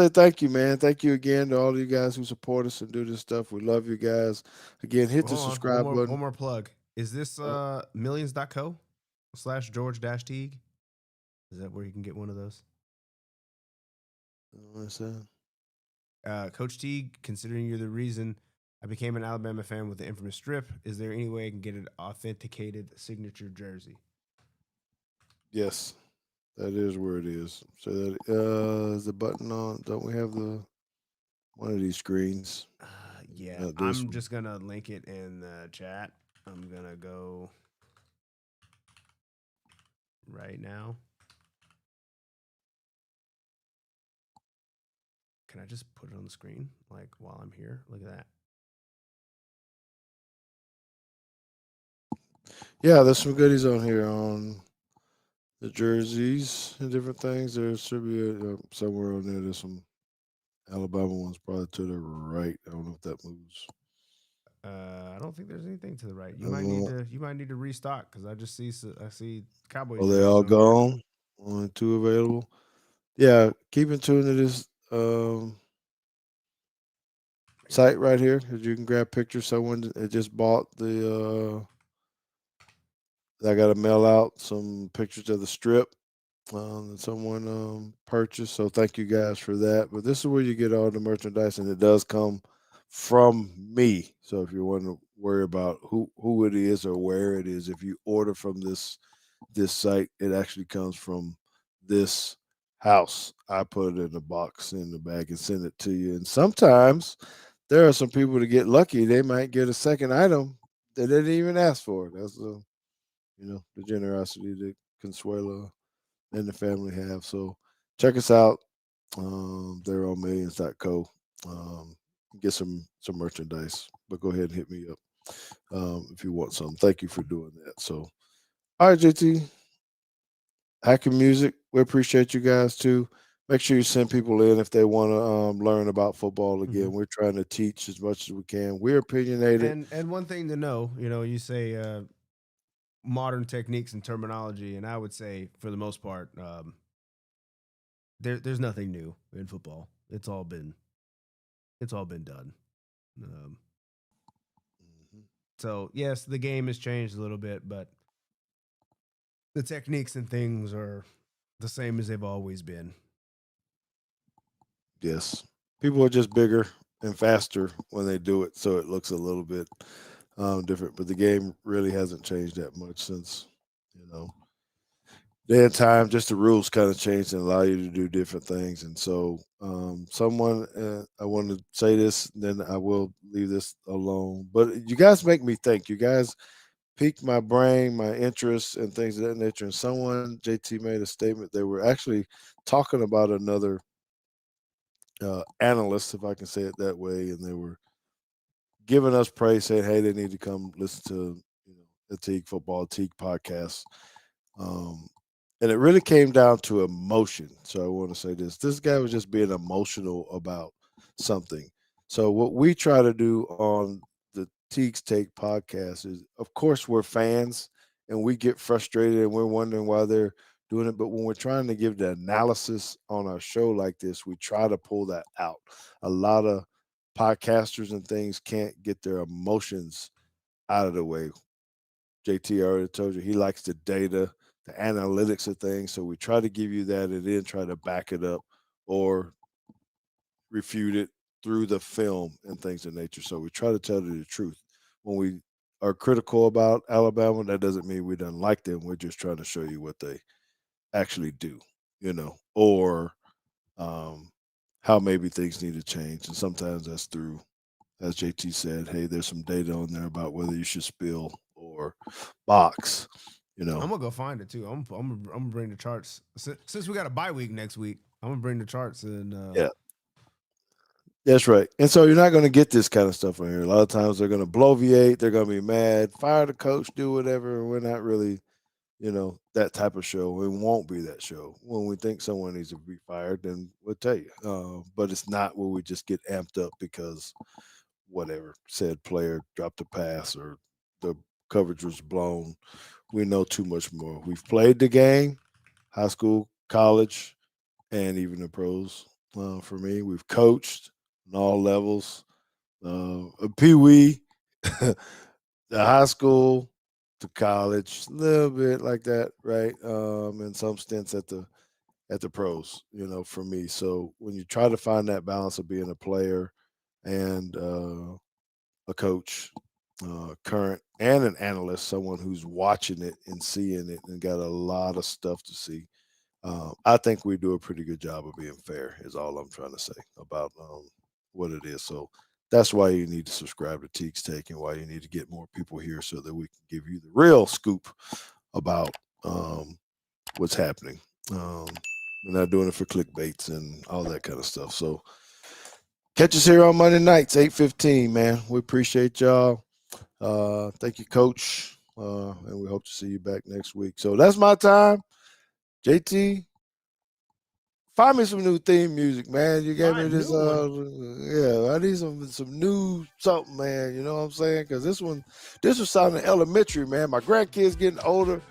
thank you, man. Thank you again to all of you guys who support us and do this stuff. We love you guys. Again, hit the Hold on, one subscribe more button. plug. Is this Uh, millions.co/George Teague? Is that where you can get one of those? what's that? Coach Teague, considering you're the reason I became an Alabama fan with the infamous strip, is there any way I can get an authenticated signature jersey? Yes, that is where it is. So that is the button on. Don't we have the one of these screens? Yeah, Not this I'm one. just gonna link it in the chat. I'm gonna go right now. Can I just put it on the screen like while I'm here? Look at that. Yeah, there's some goodies on here on the jerseys and different things. There should be somewhere on there. There's some Alabama ones probably to the right. I don't know if that moves. I don't think there's anything to the right. Uh, You might need to restock because I see Cowboys are they jerseys all on here. gone? Only two available. Yeah, keep in tune to this site right here because you can grab pictures. Someone that just bought the. I got to mail out some pictures of the strip that someone purchased. So thank you guys for that. But this is where you get all the merchandise, and it does come from me. So if you want to worry about who it is or where it is, if you order from this site, it actually comes from this house. I put it in a box in the bag and send it to you. And sometimes there are some people that get lucky. They might get a second item that they didn't even ask for. That's the generosity that Consuelo and the family have. So check us out. They're on millions.co. Um, get some merchandise. But go ahead and hit me up if you want some. Thank you for doing that. So, all right, JT, Hacking Music. We appreciate you guys too. Make sure you send people in if they want to learn about football again. We're trying to teach as much as we can. We're opinionated. And one thing to know, you say modern techniques and terminology, and I would say for the most part, there's nothing new in football. It's all been done. Um, Mhm. so yes, the game has changed a little bit, but the techniques and things are the same as they've always been. Yes. People are just bigger and faster when they do it, so it looks a little bit different. But the game really hasn't changed that much since, you know, day and time. Just the rules kind of changed and allow you to do different things. And so, I want to say this, then I will leave this alone. But you guys make me think. You guys piqued my brain, my interest, and things of that nature. And someone, JT, made a statement. They were actually talking about another analyst, if I can say it that way, and they were giving us praise, saying, "Hey, they need to come listen to the Teague football Teague podcast." Um, and it really came down to emotion. So I want to say this: this guy was just being emotional about something. So what we try to do on the Teague's Take podcast is, of course, we're fans and we get frustrated and we're wondering why they're doing it. But when we're trying to give the analysis on our show like this, we try to pull that out. A lot of podcasters and things can't get their emotions out of the way. JT already told you he likes the data, the analytics of things. So we try to give you that and then try to back it up or refute it through the film and things of nature. So we try to tell you the truth. When we are critical about Alabama, that doesn't mean we don't like them. We're just trying to show you what they actually do, or um, how maybe things need to change. And sometimes that's through, as JT said, hey, there's some data on there about whether you should spill or box. I'm gonna go find it too. I'm gonna bring the charts since we got a bye week next week. I'm gonna bring the charts and Yeah, that's right. And so you're not going to get this kind of stuff on here. A lot of times they're going to bloviate. They're going to be mad, fire the coach, do whatever. We're not really, that type of show. It won't be that show. When we think someone needs to be fired, then we'll tell you. But it's not where we just get amped up because whatever said player dropped a pass or the coverage was blown. We know too much more. We've played the game, high school, college, and even the pros. For me, we've coached on all levels. Pee wee, the high school to college, a little bit like that, right? And some stints at the pros, for me. So when you try to find that balance of being a player and a coach, current and an analyst, someone who's watching it and seeing it and got a lot of stuff to see. I think we do a pretty good job of being fair. Is all I'm trying to say about what it is. So that's why you need to subscribe to Teague's Take and why you need to get more people here so that we can give you the real scoop about what's happening. We're not doing it for clickbaits and all that kind of stuff. So catch us here on Monday nights, 8:15, man. We appreciate y'all. Thank you, Coach. And we hope to see you back next week. So that's my time. JT, find me some new theme music, man. You gave me find this. new one. Yeah, I need some new something, man. You know what I'm saying? Because this was sounding elementary, man. My grandkids getting older.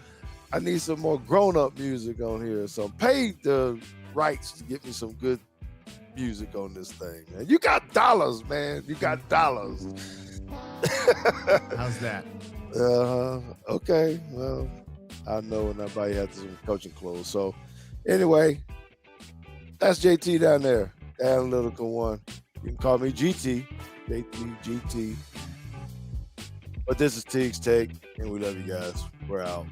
I need some more grown up music on here. So pay the rights to get me some good music on this thing, man. You got dollars, man. You got dollars. How's that? Okay. Well, I know when I buy you some coaching clothes. So anyway, that's JT down there, the analytical one. You can call me GT, JT, GT. But this is Teague's Take, and we love you guys. We're out.